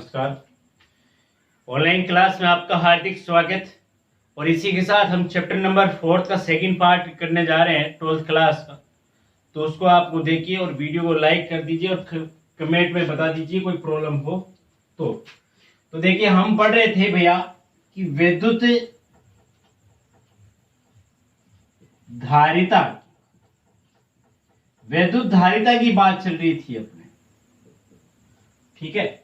नमस्कार। Online class में आपका हार्दिक स्वागत। और इसी के साथ हम चैप्टर नंबर 4 का सेकंड पार्ट करने जा रहे हैं 12th क्लास का। तो उसको आपको देखिए और वीडियो को लाइक कर दीजिए और कमेंट में बता दीजिए कोई प्रॉब्लम हो तो देखिए हम पढ़ रहे थे भैया कि वैद्युत धारिता की बात चल रही थी अपने। ठीक है,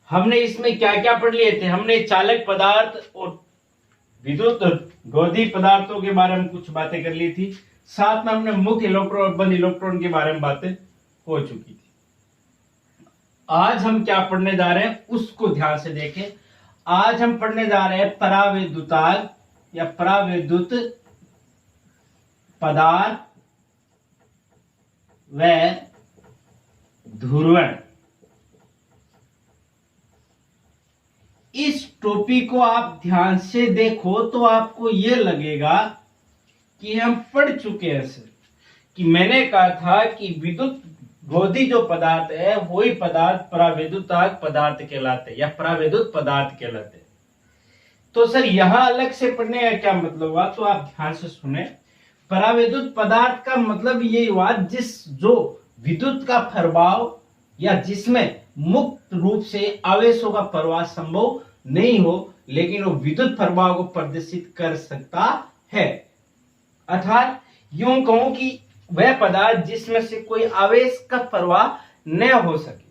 हमने इसमें क्या क्या पढ़ लिए थे। हमने चालक पदार्थ और विद्युत रोधी पदार्थों के बारे में कुछ बातें कर ली थी। साथ में हमने मुक्त इलेक्ट्रॉन और बंद इलेक्ट्रॉन के बारे में बातें हो चुकी थी। आज हम क्या पढ़ने जा रहे हैं उसको ध्यान से देखें। आज हम पढ़ने जा रहे हैं परावैद्युतांक या परावैद्युत पदार्थ व ध्रुवण। इस टॉपिक को आप ध्यान से देखो तो आपको यह लगेगा कि हम पढ़ चुके हैं सर। कि मैंने कहा था कि विद्युत रोधी जो पदार्थ है वही पदार्थ परावैद्युतांक पदार्थ कहलाते या परावैद्युत पदार्थ कहलाते। तो सर यहां अलग से पढ़ने का क्या मतलब हुआ, तो आप ध्यान से सुने। परावैद्युत पदार्थ का मतलब यही हुआ जो विद्युत का प्रभाव या जिसमें मुक्त रूप से आवेशों का प्रवाह संभव नहीं हो लेकिन वो विद्युत प्रभाव को प्रदर्शित कर सकता है। अर्थात यूं कहूं कि वह पदार्थ जिसमें से कोई आवेश का प्रवाह न हो सके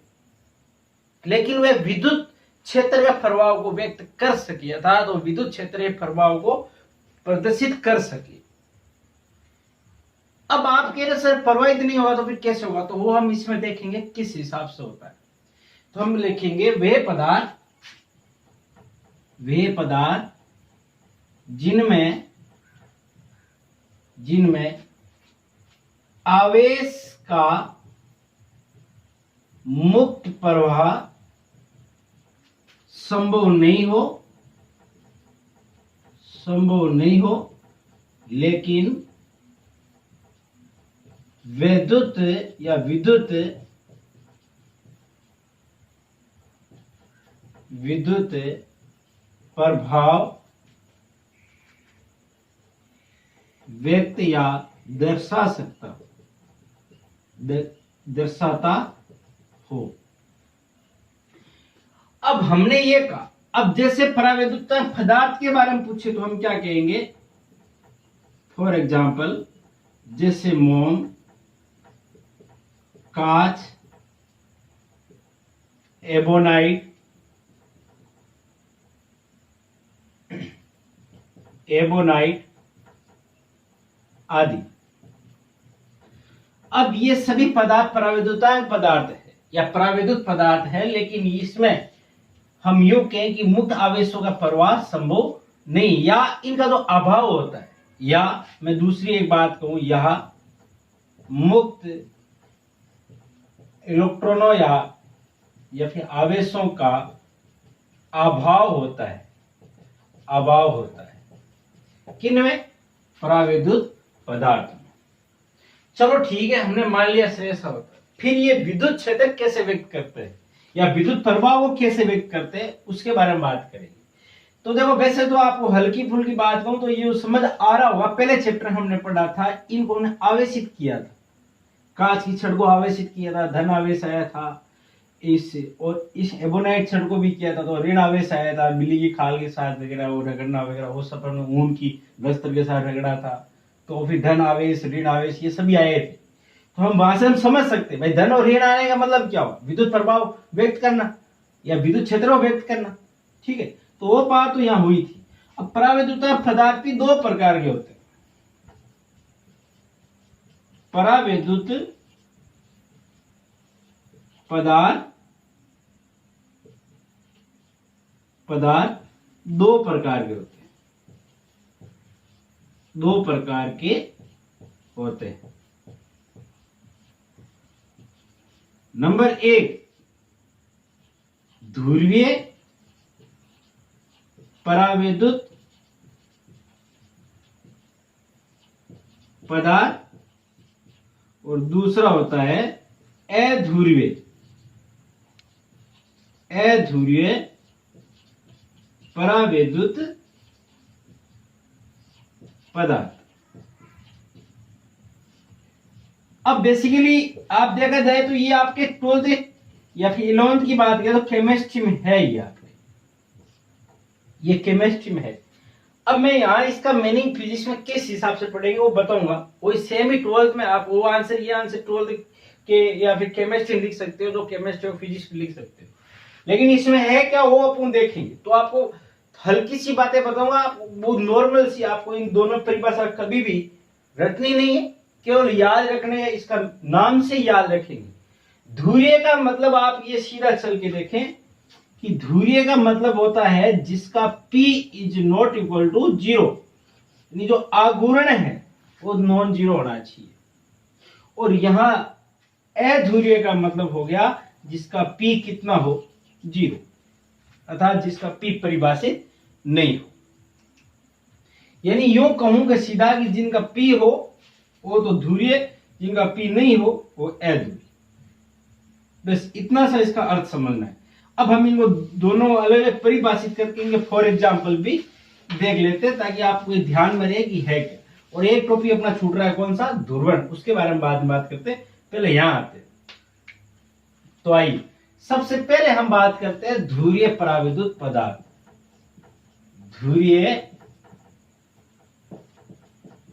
लेकिन वह विद्युत क्षेत्र के प्रभाव को व्यक्त कर सके, अर्थात वो विद्युत क्षेत्र के प्रभाव को प्रदर्शित कर सके। अब आप कह रहे सर प्रवाहित नहीं होगा तो फिर कैसे होगा, तो वो हम इसमें देखेंगे किस हिसाब से होता है। तो हम लिखेंगे वे पदार्थ जिनमें आवेश का मुक्त प्रवाह संभव नहीं हो लेकिन विद्युत प्रभाव व्यक्त या दर्शाता हो। अब हमने ये कहा, अब जैसे परावैद्युत पदार्थ के बारे में पूछे तो हम क्या कहेंगे। फॉर एग्जाम्पल जैसे मोम, कांच, एबोनाइट आदि। अब ये सभी पदार्थ परावैद्युतांक पदार्थ है या परावैद्युत पदार्थ है लेकिन इसमें हम यूं कहें कि मुक्त आवेशों का प्रवाह संभव नहीं या इनका जो अभाव होता है, या मैं दूसरी एक बात कहूं यह मुक्त इलेक्ट्रॉनों या फिर आवेशों का अभाव होता है किनमें, परावैद्युत पदार्थ में। चलो ठीक है, हमने मान लिया सर ऐसा होता है। फिर ये विद्युत क्षेत्र कैसे व्यक्त करते हैं या विद्युत प्रभाव को कैसे व्यक्त करते हैं उसके बारे में बात करेंगे। तो देखो वैसे तो आपको हल्की फुल्की बात कहूं तो ये समझ आ रहा होगा। पहले चैप्टर हमने पढ़ा था, इनको हमने आवेशित किया था। कांच की छड़ को आवेशित किया था, धन आवेश आया था इस एबोनाइट छड़ को भी किया था तो ऋण आवेश आया था। बिल्ली की खाल के साथ वगैरह वो रगड़ना वगैरह वो सब हमने ऊन की वस्त्र के साथ रगड़ा था। तो फिर धन आवेश, ऋण आवेश ये सभी आए थे। तो हम वहां से हम समझ सकते भाई धन और ऋण आने का मतलब क्या हुआ, विद्युत प्रभाव व्यक्त करना या विद्युत क्षेत्र को व्यक्त करना। ठीक है, तो वो बात तो यहाँ हुई थी। अब परावैद्युत पदार्थ भी दो प्रकार के होते हैं। परावैद्युत पदार्थ दो प्रकार के होते हैं। नंबर 1 ध्रुवीय परावैद्युत पदार्थ और दूसरा होता है अध्रुवीय अध्रुवीय परावैद्युत पदार्थ। अब बेसिकली आप देखा जाए तो ये आपके 12th या फिर 11th की बात करें तो केमिस्ट्री में है, ये केमिस्ट्री में है। अब मैं यहाँ इसका मीनिंग फिजिक्स में किस हिसाब से पढ़ेंगे वो बताऊंगा। वही सेम ही 12th में आप वो आंसर, ये आंसर 12th के या फिर केमिस्ट्री लिख सकते हो, जो केमिस्ट्री और फिजिक्स लिख सकते हो। लेकिन इसमें है क्या वो अपन देखेंगे। तो आपको हल्की सी बातें बताऊंगा, वो नॉर्मल सी, आपको इन दोनों परिभाषा कभी भी रटनी नहीं है, केवल याद रखने है, इसका नाम से याद रखेंगे। ध्रुवीय का मतलब आप ये सीधा चल के देखें कि ध्रुवीय का मतलब होता है जिसका P is not equal to 0, यानी जो आघूर्ण है वो नॉन जीरो होना चाहिए। और यहां अध्रुवीय का मतलब हो गया जिसका P कितना हो, 0, अर्थात जिसका P परिभाषित नहीं हो। यानी यूं कहूं कि सीधा कि जिनका P हो वो तो ध्रुवीय, जिनका P नहीं हो वो अध्रुवीय। बस इतना सा इसका अर्थ समझना है। अब हम इनको दोनों अलग अलग परिभाषित करके इनके फॉर एग्जाम्पल भी देख लेते हैं, ताकि आपको ये ध्यान में रहे कि है क्या। और एक टॉपिक अपना छूट रहा है, कौन सा, ध्रुवण, उसके बारे में बाद में बात करते हैं। पहले यहां आते हैं। तो आइए सबसे पहले हम बात करते हैं ध्रुवीय परावैद्युत पदार्थ। ध्रुवीय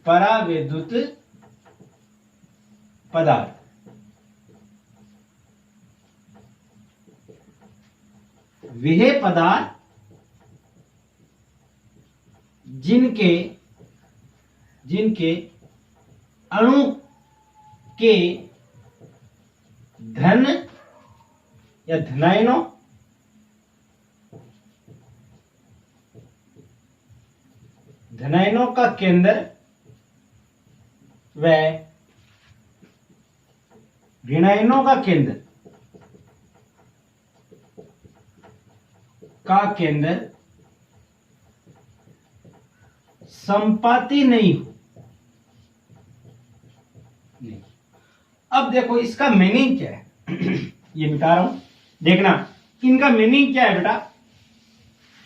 परावैद्युत पदार्थ वह पदार्थ जिनके अणु के धन या धनायनों का केंद्र व ऋणायनों का केंद्र संपाती नहीं हो। नहीं। अब देखो इसका मीनिंग क्या है। ये मिटा रहा हूं, देखना इनका मीनिंग क्या है बेटा।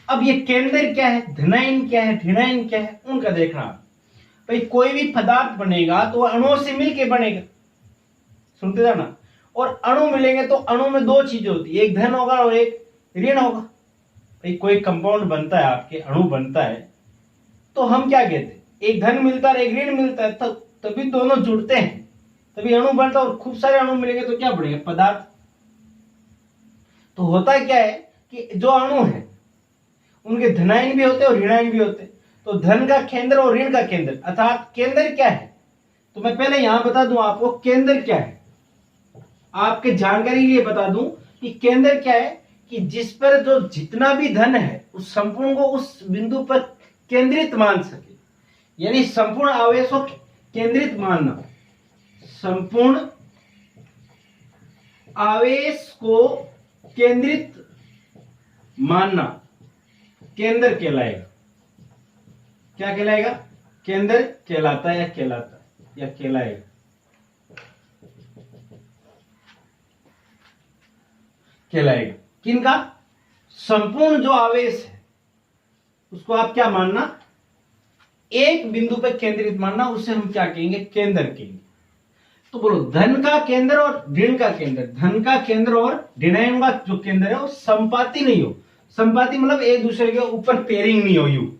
अब ये केंद्र क्या है, धनायन क्या है, ऋणायन क्या है, उनका देखना। भाई कोई भी पदार्थ बनेगा तो अणुओं से मिलके बनेगा, सुनते जाना। और अणु मिलेंगे तो अणु में दो चीजें होती है, एक धन होगा और एक ऋण होगा। भाई कोई कंपाउंड बनता है, आपके अणु बनता है, तो हम क्या कहते हैं, एक धन मिलता है एक ऋण मिलता है, तभी दोनों जुड़ते हैं, तभी अणु बनता है। और खूब सारे अणु मिलेंगे तो क्या बनेगा, पदार्थ। तो होता क्या है कि जो अणु है उनके धनायन भी होते हैं और ऋणायन भी होते हैं। तो धन का केंद्र और ऋण का केंद्र, अर्थात केंद्र क्या है, तो मैं पहले यहां बता दूं आपको केंद्र क्या है। आपके जानकारी के लिए बता दूं कि केंद्र क्या है, कि जिस पर जो जितना भी धन है उस संपूर्ण को उस बिंदु पर केंद्रित मान सके, यानी संपूर्ण आवेश को केंद्रित मानना। संपूर्ण आवेश को केंद्रित मानना केंद्र कहलाएगा। क्या कहलाएगा, केंद्र कहलाता है या कहलाएगा। किनका, संपूर्ण जो आवेश है उसको आप क्या मानना, एक बिंदु पर केंद्रित मानना, उसे हम क्या कहेंगे, केंद्र कहेंगे। तो बोलो धन का केंद्र और ऋण का केंद्र, धन का केंद्र और ऋणायन का जो केंद्र है वो संपाती नहीं हो। संपाती मतलब एक दूसरे के ऊपर पेयरिंग नहीं हो। यू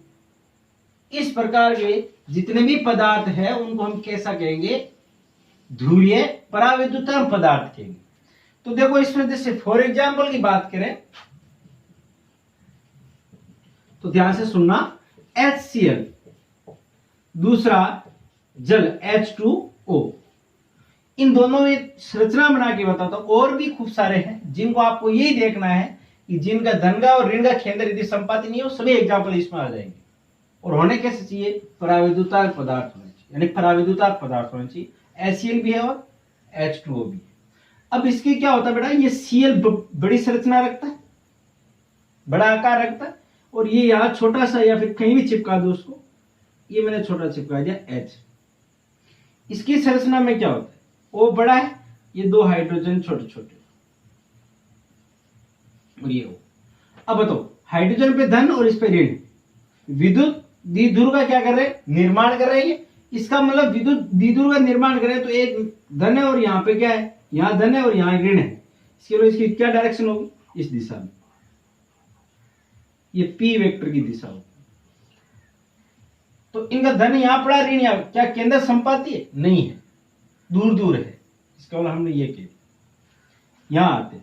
इस प्रकार के जितने भी पदार्थ है उनको हम कैसा कहेंगे, ध्रुवीय परावैद्युत पदार्थ कहेंगे। तो देखो इसमें जैसे फॉर एग्जाम्पल की बात करें तो ध्यान से सुनना, HCl, दूसरा जल H2O, इन दोनों में संरचना बना के बताता हूं। और भी खूब सारे हैं जिनको आपको यही देखना है कि जिनका धन का और ऋण का केंद्र यदि संपाती नहीं हो, सभी एग्जाम्पल इसमें आ जाएंगे। और होने कैसे चाहिए, परावैद्युतार्क पदार्थ होने चाहिए, यानी परावैद्युतार्क पदार्थ होने चाहिए। HCl भी है और H2O भी है। अब इसके क्या होता है बेटा, ये Cl बड़ी संरचना रखता है, बड़ा आकार रखता है, और ये यहां छोटा सा या फिर कहीं भी चिपका दो उसको, ये मैंने छोटा चिपका दिया H। इसकी संरचना में क्या होता है, O बड़ा है, ये दो हाइड्रोजन छोटे छोटे, और ये O। अब बताओ, हाइड्रोजन पे धन और इस पे ऋण। विद्युत द्विध्रुव का क्या कर रहे हैं, निर्माण कर रहे हैं। इसका मतलब विद्युत द्विध्रुव का निर्माण कर रहे हैं, तो एक धन है और यहाँ पे क्या है, यहाँ धन है और यहाँ ऋण है। इसके लिए इसकी क्या डायरेक्शन होगी, इस दिशा में, ये P वेक्टर की दिशा होगी। तो इनका धन यहाँ पड़ा, ऋण यहाँ, क्या केंद्र संपाती है, नहीं है, दूर दूर है। इसका मतलब हमने ये कह दिया। यहाँ आते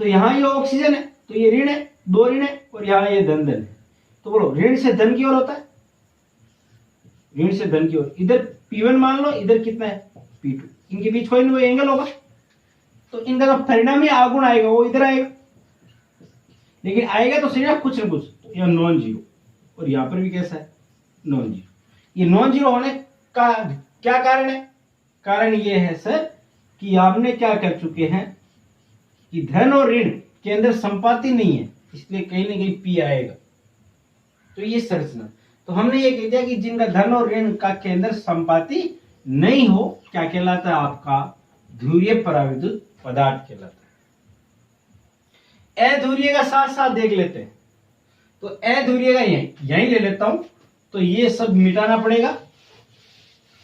तो यहाँ ये ऑक्सीजन है, तो ये ऋण है, दो ऋण है, और यहाँ ये धन धन है। तो बोलो ऋण से धन की ओर होता है, ऋण से धन की ओर। इधर P1 मान लो, इधर कितना है P2, इनके बीच कोई ना कोई एंगल होगा, तो इनका जो परिणामी आगुण आएगा वो इधर आएगा, लेकिन आएगा तो सही कुछ ना कुछ, यह नॉन जीरो। और यहाँ पर भी कैसा है, नॉन जीरो। ये नॉन जीरो होने का क्या कारण है, कारण ये है सर कि आपने क्या कर चुके हैं कि धन और ऋण के अंदर संपाती नहीं है, इसलिए कहीं ना कहीं P आएगा। तो ये संरचना, तो हमने ये कह दिया कि जिनका धन और ऋण का केंद्र संपाती नहीं हो, क्या कहलाता है, आपका ध्रुवीय पराविद्युत पदार्थ कहलाता है। अध्रुवीय का साथ साथ देख लेते हैं, तो अध्रुवीय का यहीं ले लेता हूं, तो ये सब मिटाना पड़ेगा,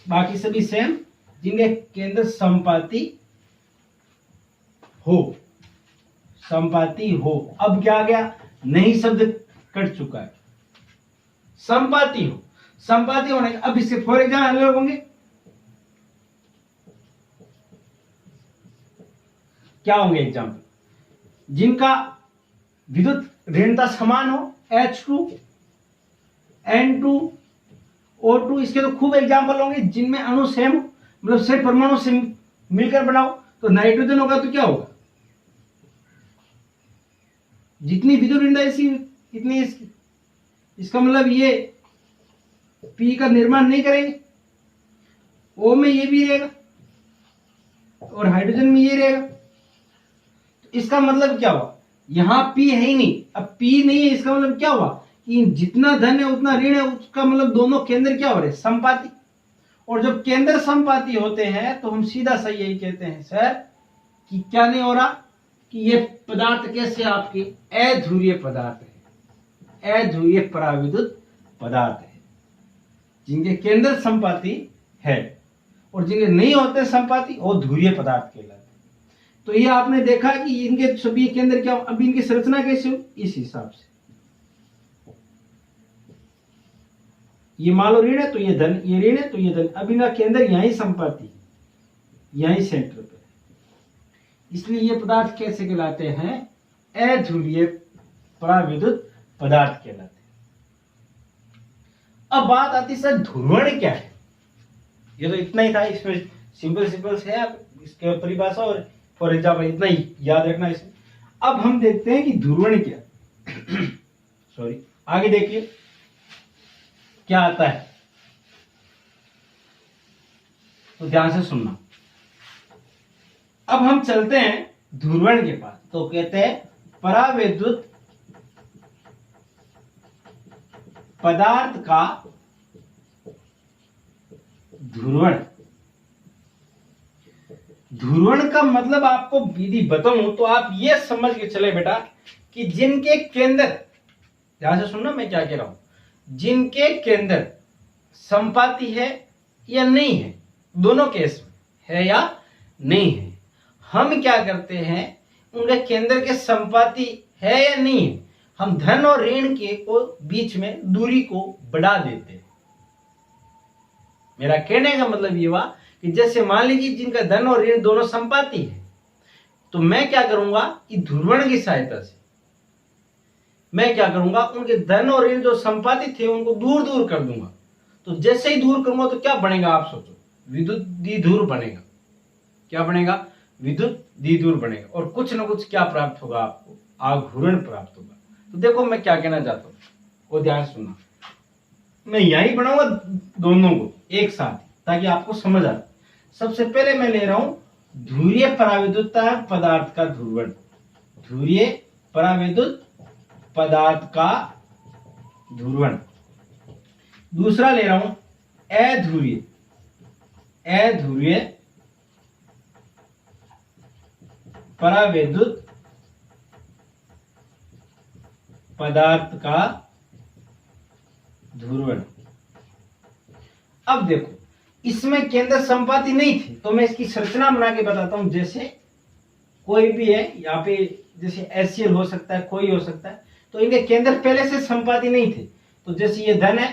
बाकी सभी सेम, जिनके केंद्र संपाती हो, संपाती हो। अब क्या आ गया, नहीं शब्द कट चुका है, संपाती हो, संपाती होने का। अब इससे फॉर एग्जाम्पल अलग होंगे, क्या होंगे एग्जाम्पल, जिनका विद्युत ऋणता समान हो, H2 N2 O2, इसके तो खूब एग्जाम्पल होंगे। जिनमें अणु सेम, मतलब से परमाणु से मिलकर बनाओ, तो नाइट्रोजन होगा तो क्या होगा, जितनी विद्युत ऋणता इसकी इतनी इसकी, इसका मतलब ये P का निर्माण नहीं करेंगे, O में ये भी रहेगा और हाइड्रोजन में ये रहेगा। तो इसका मतलब क्या हुआ, यहां P है ही नहीं, अब P नहीं है, इसका मतलब क्या हुआ कि जितना धन है उतना ऋण है, उसका मतलब दोनों केंद्र क्या हो रहे, संपाती। और जब केंद्र संपाती होते हैं तो हम सीधा सा यही कहते हैं सर कि क्या नहीं हो रहा, कि ये पदार्थ कैसे आपके अध्रुवीय पदार्थ है, अध्रुवीय पराविद्युत पदार्थ है, जिनके केंद्र संपाती है, और जिनके नहीं होते संपाती वो ध्रुवीय पदार्थ कहलाते हैं। तो ये आपने देखा कि इनके सभी केंद्र क्या, अब इनकी संरचना कैसे हो, इस हिसाब से। ये मान लो ऋण है तो ये धन, ये ऋण है तो ये धन। अब इनका केंद्र यहीं संपाती, यहीं सेंटर पे, इसलिए ये पदार्थ कैसे कहलाते हैं, अध्रुवीय पराविद्युत पदार्थ कहलाते हैं। अब बात आती है सर ध्रुवण क्या है। ये तो इतना ही था, इसमें सिंपल सिंपल से है, इसके परिभाषा और फॉर एग्जाम्पल इतना ही याद रखना इसमें। अब हम देखते हैं कि ध्रुवण क्या सॉरी, आगे देखिए क्या आता है, तो ध्यान से सुनना। अब हम चलते हैं ध्रुवण के पास, तो कहते हैं परावैद्युत पदार्थ का ध्रुवण। ध्रुवण का मतलब आपको विधि बताऊं तो आप ये समझ के चले बेटा कि जिनके केंद्र, ध्यान से सुनना मैं क्या कह रहा हूं, जिनके केंद्र संपाती है या नहीं है, दोनों केस में है या नहीं है, हम क्या करते हैं, उनके केंद्र के संपाती है या नहीं है, हम धन और ऋण के को बीच में दूरी को बढ़ा देते हैं। मेरा कहने का मतलब ये हुआ कि जैसे मान लीजिए जिनका धन और ऋण दोनों संपाती है, तो मैं क्या करूंगा कि ध्रुवण की सहायता से मैं क्या करूंगा, उनके धन और ऋण जो संपाती थे उनको दूर दूर कर दूंगा। तो जैसे ही दूर करूंगा तो क्या बनेगा, आप सोचो, विद्युत द्विध्रुव बनेगा। क्या बनेगा, विद्युत द्विध्रुव बनेगा, और कुछ ना कुछ क्या प्राप्त होगा, आपको आघूर्ण प्राप्त होगा। तो देखो मैं क्या कहना चाहता हूं, वो ध्यान सुनना। मैं यही बनाऊंगा दोनों को एक साथ ताकि आपको समझ आए। सबसे पहले मैं ले रहा हूं ध्रुवीय पराविद्युत पदार्थ का ध्रुवण, ध्रुवीय पराविद्युत पदार्थ का ध्रुवण। दूसरा ले रहा हूं अध्रुवीय, अध्रुवीय परावैद्युत पदार्थ का ध्रुवण। अब देखो इसमें केंद्र संपाती नहीं थी, तो मैं इसकी संरचना बना के बताता हूं। जैसे कोई भी है यहाँ पे, जैसे HCl हो सकता है, कोई हो सकता है, तो इनके केंद्र पहले से संपाती नहीं थे। तो जैसे ये धन है,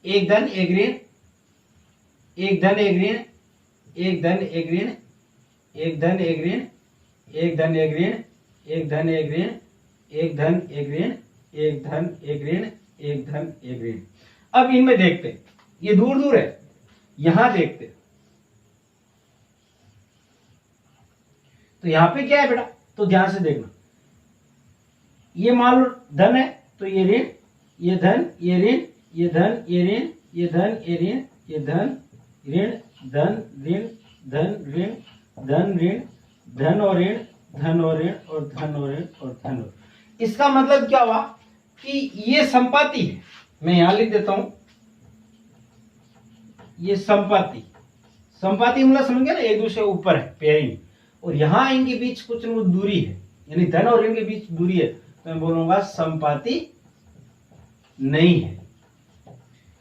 एक धन एक ऋण, एक धन एक ऋण, एक धन एक ऋण, एक धन एक ऋण, एक धन एक ऋण, एक धन एक ऋण, एक धन एक ऋण, एक धन एक ऋण, एक धन एक ऋण। अब इनमें देखते हैं, ये दूर दूर है, यहां देखते हैं। तो यहां पे क्या है बेटा, तो ध्यान से देखना, ये मान लो धन है, तो ये ऋण, ये धन, ये ऋण, ये धन, ये ऋण, ये धन, ये ऋण, ये धन, ऋण, धन, ऋण, धन, ऋण, धन, ऋण, धन और ऋण, धन और ऋण, और धन और ऋण, और धन और। इसका मतलब क्या हुआ कि ये संपाती है। मैं यहां लिख देता हूं, ये संपाती। संपाती मतलब समझ गया ना, एक दूसरे ऊपर है, पेयरिंग, और यहां इनके बीच कुछ न कुछ दूरी है, यानी धन और ऋण के बीच दूरी है, तो मैं बोलूंगा संपाती नहीं है।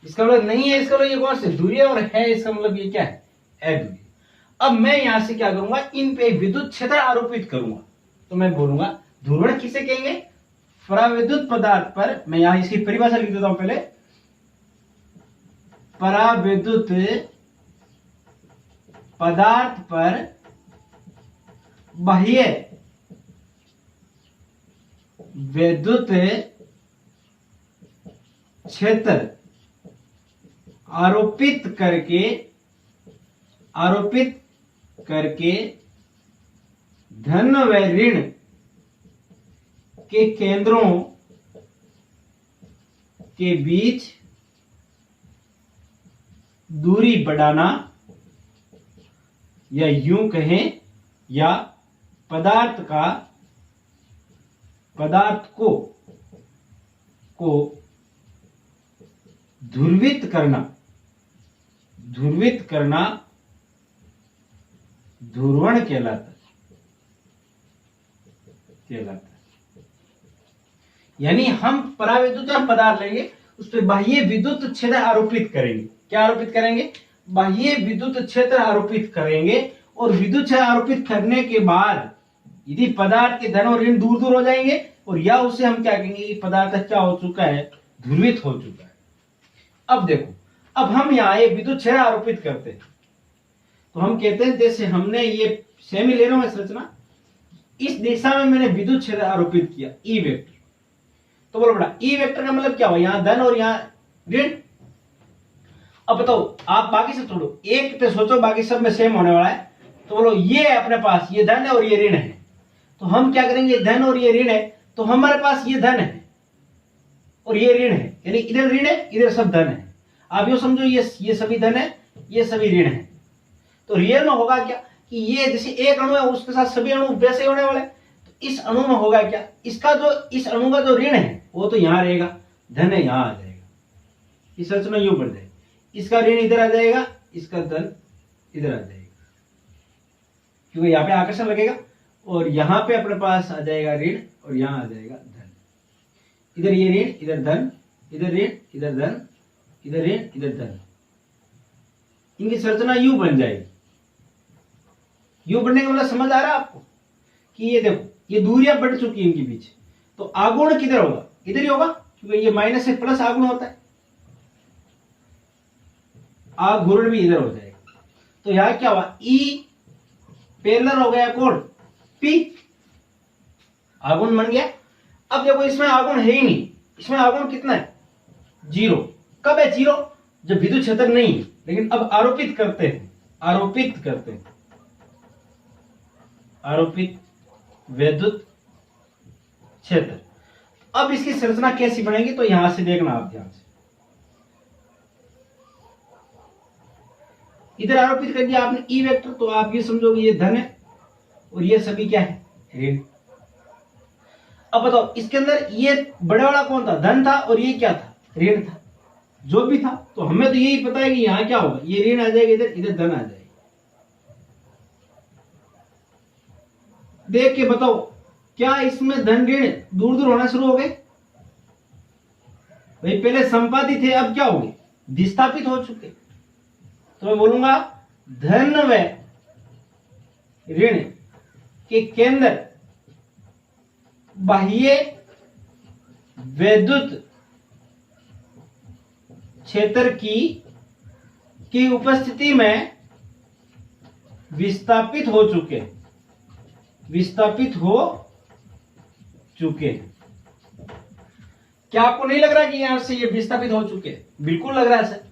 इसका मतलब नहीं है, इसका मतलब ये कौन सी दूरी है, और है इसका मतलब ये क्या है, अदूरी। अब मैं यहां से क्या करूंगा, इन पे विद्युत क्षेत्र आरोपित करूंगा। तो मैं बोलूंगा ध्रुवण किसे कहेंगे, पराविद्युत पदार्थ पर। मैं यहां इसकी परिभाषा लिख देता हूं पहले, पराविद्युत पदार्थ पर बाह्य विद्युत क्षेत्र आरोपित करके धन व ऋण के केंद्रों के बीच दूरी बढ़ाना, या यूं कहें, या पदार्थ को ध्रुवित करना ध्रुवण कहलाता है। यानी हम पराविद्युत पदार्थ लेंगे, उस पर बाह्य विद्युत क्षेत्र आरोपित करेंगे। क्या आरोपित करेंगे, बाह्य विद्युत क्षेत्र आरोपित करेंगे, और विद्युत क्षेत्र आरोपित करने के बाद यदि पदार्थ के धन और ऋण दूर दूर हो जाएंगे, और या उसे हम क्या कहेंगे कि पदार्थ क्या हो चुका है, ध्रुवित हो चुका है। अब देखो, अब हम यहाँ ये विद्युत क्षेत्र आरोपित करते हैं, तो हम कहते हैं जैसे हमने ये सेमी ले रहा हूं संरचना, इस दिशा में मैंने विद्युत क्षेत्र आरोपित किया, ई वेक्टर। तो बोलो बेटा ई वेक्टर का मतलब क्या हुआ, यहां धन और यहां ऋण। अब बताओ, आप बाकी सब छोड़ो, एक पे सोचो, बाकी सब में सेम होने वाला है। तो बोलो ये अपने पास ये धन है और ये ऋण है, तो हम क्या करेंगे, धन और ये ऋण है, तो हमारे पास ये धन है और ये ऋण है, यानी इधर ऋण है, इधर सब धन है। आप यो समझो, ये सभी धन है, ये सभी ऋण है। तो रियल में होगा क्या कि ये जैसे एक अणु है, उसके साथ सभी अणु वैसे होने वाले। तो इस अणु में होगा क्या, इसका जो इस अणु का जो ऋण है वो तो यहां रहेगा, धन है यहां आ जाएगा, इस रचना यूं बढ़ जाएगी, इसका ऋण इधर आ जाएगा, इसका धन इधर आ जाएगा, क्योंकि यहाँ पे आकर्षण लगेगा, और यहाँ पे अपने पास आ जाएगा ऋण, और यहाँ आ जाएगा धन। इधर ये ऋण, इधर धन, इधर ऋण, इधर धन, इधर ऋण, इधर धन। इनकी संरचना यूं बन जाएगी। यूं बनने का मतलब समझ आ रहा है आपको कि ये देखो, ये दूरियां बढ़ चुकी है इनके बीच। तो आगुण किधर होगा, इधर ही होगा, क्योंकि ये माइनस से प्लस आगुण होता है, आघूर्ण भी इधर हो जाएगा। तो यहां क्या हुआ, ई पैरेलल हो गया कौन, पी, आगुण बन गया। अब देखो इसमें आगुण है ही नहीं, इसमें आगुण कितना है, 0। कब है 0, जब विद्युत क्षेत्र नहीं है। लेकिन अब आरोपित करते हैं, आरोपित विद्युत क्षेत्र। अब इसकी संरचना कैसी बनेगी, तो यहां से देखना आप ध्यान से। इधर आरोपित कर दिया आपने ई वेक्टर, तो आप ये समझोगे ये धन है और ये सभी क्या है, ऋण। अब बताओ इसके अंदर ये बड़े वाला कौन था, धन था, और ये क्या था, ऋण था, जो भी था। तो हमें तो यही पता है कि यहां क्या होगा, ये ऋण आ जाएगा इधर, इधर धन आ जाएगा। देख के बताओ क्या इसमें धन ऋण दूर दूर होना शुरू हो गए? भाई पहले संपादित थे, अब क्या हो गए? विस्थापित हो चुके। तो मैं बोलूंगा धन व ऋण के केंद्र बाह्य वैद्युत क्षेत्र की उपस्थिति में विस्थापित हो चुके। क्या आपको नहीं लग रहा कि यहां से ये विस्थापित हो चुके? बिल्कुल लग रहा है सर।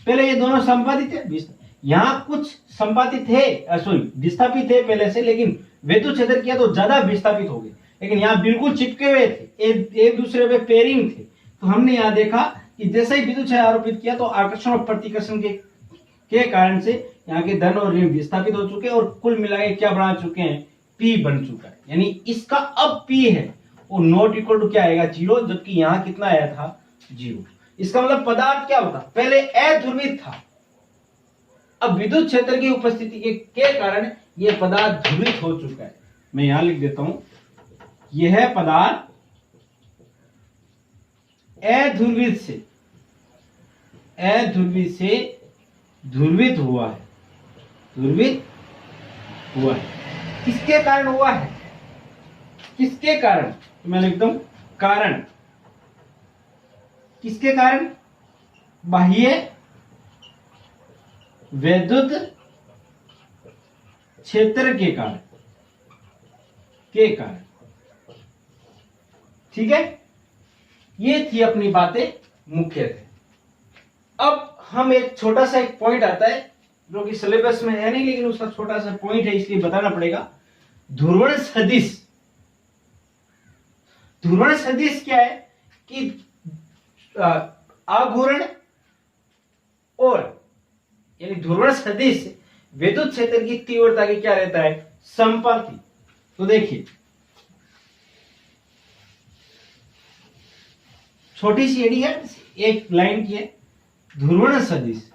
पहले ये दोनों संपादित थे, यहां कुछ संपादित थे, सॉरी विस्थापित थे पहले से, लेकिन वैद्युत क्षेत्र किया तो ज्यादा विस्थापित हो गए। लेकिन यहाँ बिल्कुल चिपके हुए थे, एक दूसरे पे पेयरिंग थे। तो हमने यहाँ देखा कि जैसे ही विद्युत क्षेत्र आरोपित किया तो आकर्षण और प्रतिकर्षण के कारण से यहाँ के धन और ऋण विस्थापित हो चुके और कुल मिलाकर क्या बना चुके हैं? P बन चुका है। यानी इसका अब P है वो नॉट इक्वल टू क्या आएगा? 0, जबकि यहाँ कितना आया था? 0। इसका मतलब पदार्थ क्या होता? पहले अध्रुवित था, अब विद्युत क्षेत्र की उपस्थिति के कारण यह पदार्थ ध्रुवित हो चुका है। मैं यहां लिख देता हूं, यह पदार्थ अध्रुवित से ध्रुवित हुआ है। किसके कारण हुआ है? किसके कारण? तो मैं लिखता हूं कारण। किसके कारण? बाह्य वैद्युत क्षेत्र के कारण। ठीक है, ये थी अपनी बातें मुख्य थे। अब हम एक छोटा सा एक पॉइंट आता है जो कि सिलेबस में है नहीं, लेकिन उसका छोटा सा पॉइंट है इसलिए बताना पड़ेगा। ध्रुवण सदिश। ध्रुवण सदिश क्या है कि आघूर्ण और यानी ध्रुवण सदिश विद्युत क्षेत्र की तीव्रता की क्या रहता है? संपाती। तो देखिए छोटी सी एडी है, एक लाइन की है। ध्रुवण सदिश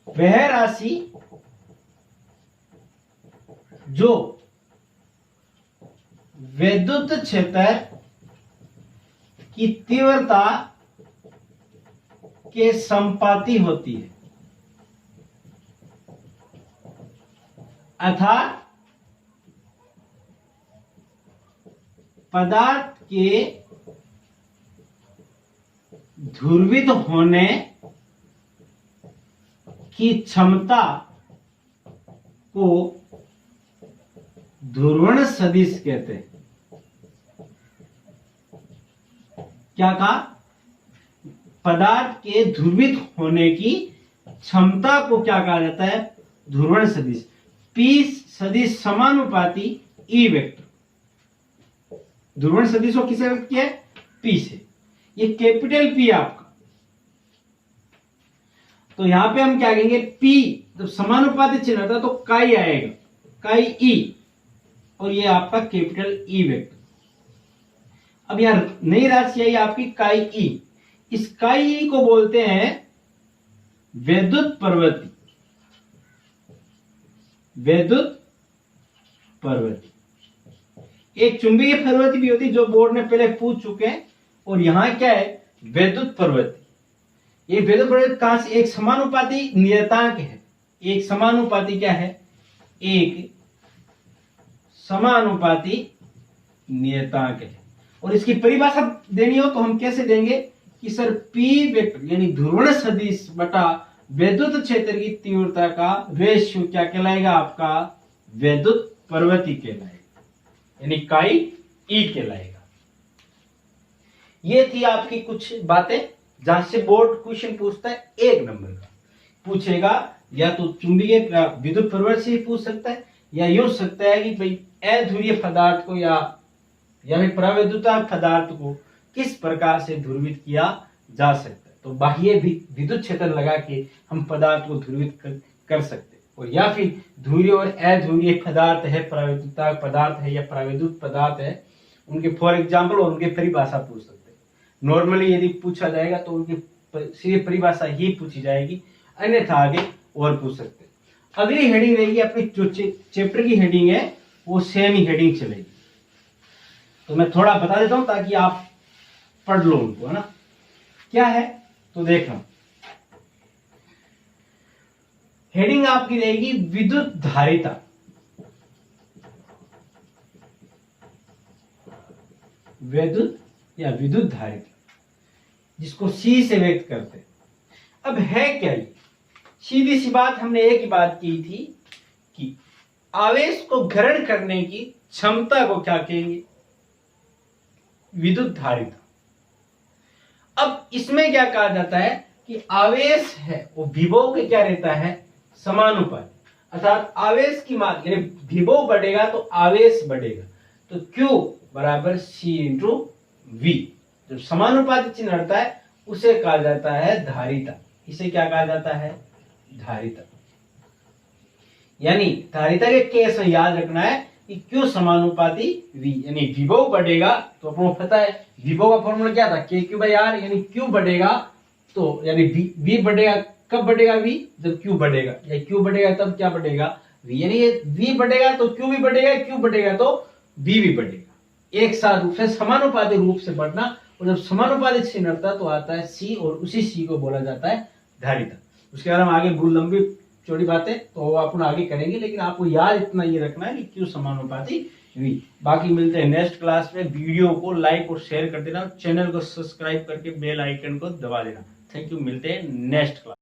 वह राशि जो विद्युत क्षेत्र की तीव्रता के संपाती होती है, अर्थात पदार्थ के ध्रुवित होने की क्षमता को ध्रुवण सदिश कहते हैं। क्या कहा? पदार्थ के ध्रुवित होने की क्षमता को क्या कहा जाता है? ध्रुवण सदिश। P सदिश समानुपाती E वेक्टर। ध्रुवण सदिश को किसे व्यक्त किया है? P से। ये कैपिटल P आपका। तो यहां पे हम क्या कहेंगे? P जब समानुपाती चिन्ह आता है तो काई आएगा, काई E, और ये आपका कैपिटल E वेक्टर। अब यार नई राशि आई आपकी काई E। इस काई E को बोलते हैं वैद्युत प्रवृत्ति। वैद्युत प्रवृत्ति एक चुंबकीय प्रवृत्ति भी होती है जो बोर्ड में पहले पूछ चुके हैं, और यहां क्या है? वैद्युत प्रवृत्ति। ये वैद्युत प्रवृत्ति कहां से? एक समानुपाती नियतांक है। एक समानुपाती क्या है? एक समानुपाती नियतांक है। और इसकी परिभाषा देनी हो तो हम कैसे देंगे कि सर P वेक्टर यानी ध्रुवण सदिश बटा विद्युत क्षेत्र की तीव्रता का रेशियो क्या कहलाएगा? आपका वैद्युत प्रवृत्ति कहलाएगा, यानी काई E कहलाएगा। ये थी आपकी कुछ बातें जहां से बोर्ड क्वेश्चन पूछता है 1 नंबर का। पूछेगा या तो चुंबकीय विद्युत प्रवृत्ति से पूछ सकता है, या यूं सकता है कि भाई अध्रुवीय पदार्थ को या फिर प्रवैद्युत पदार्थ को किस प्रकार से ध्रुवित किया जा सकता है। तो बाह्य विद्युत क्षेत्र लगा के हम पदार्थ को ध्रुवित कर सकते हैं। और या फिर ध्रुवीय और अध्रुवीय पदार्थ है, प्रवैद्युत पदार्थ है या प्रवैद्युत पदार्थ है, उनके फॉर एग्जाम्पल और उनके परिभाषा पूछ सकते हैं। नॉर्मली यदि पूछा जाएगा तो उनकी सीधे परिभाषा ही पूछी जाएगी, अन्यथा आगे और पूछ सकते हैं। अगली हेडिंग रहेगी अपनी जो चैप्टर की हेडिंग है वो सेम ही हेडिंग चलेगी। तो मैं थोड़ा बता देता हूं ताकि आप पढ़ लो उनको, है ना। क्या है तो देखना, हेडिंग आपकी रहेगी विद्युत धारिता। विद्युत या विद्युत धारिता, जिसको सी से व्यक्त करते हैं। अब है क्या ये? सीधी सी बात, हमने एक ही बात की थी कि आवेश को ग्रहण करने की क्षमता को क्या कहेंगे? विद्युत धारिता। अब इसमें क्या कहा जाता है कि आवेश है वो विभव के क्या रहता है? समानुपाती। अर्थात आवेश की मात्रा यानी विभव बढ़ेगा तो आवेश बढ़ेगा, तो Q बराबर C इंटू V। जब समानुपाती चिन्ह रहता है उसे कहा जाता है धारिता। इसे क्या कहा जाता है? धारिता। यानी धारिता के केस में याद रखना है कि Q समानुपाती V, यानी विभव बढ़ेगा तो आपको पता है विभव का फॉर्मूला क्या था? KQ/R, यानी Q बढ़ेगा तो यानी V बढ़ेगा। कब बढ़ेगा V? जब Q बढ़ेगा, या Q बढ़ेगा तब क्या बढ़ेगा? V। यानी ये V बढ़ेगा तो Q भी बढ़ेगा, Q बढ़ेगा तो V भी बढ़ेगा। एक साथ रूप से समानुपाती रूप से बढ़ना, और जब समानुपाती चिन्ह रहता है तो आता है C, और उसी C को बोला जाता है धारिता। उसके बाद हम आगे लंबी चौड़ी बातें तो अपन आगे करेंगे, लेकिन आपको याद इतना ये रखना है कि Q समानुपाती V। बाकी मिलते हैं नेक्स्ट क्लास में। वीडियो को लाइक और शेयर कर देना, चैनल को सब्सक्राइब करके बेल आइकन को दबा देना। थैंक यू, मिलते हैं नेक्स्ट क्लास।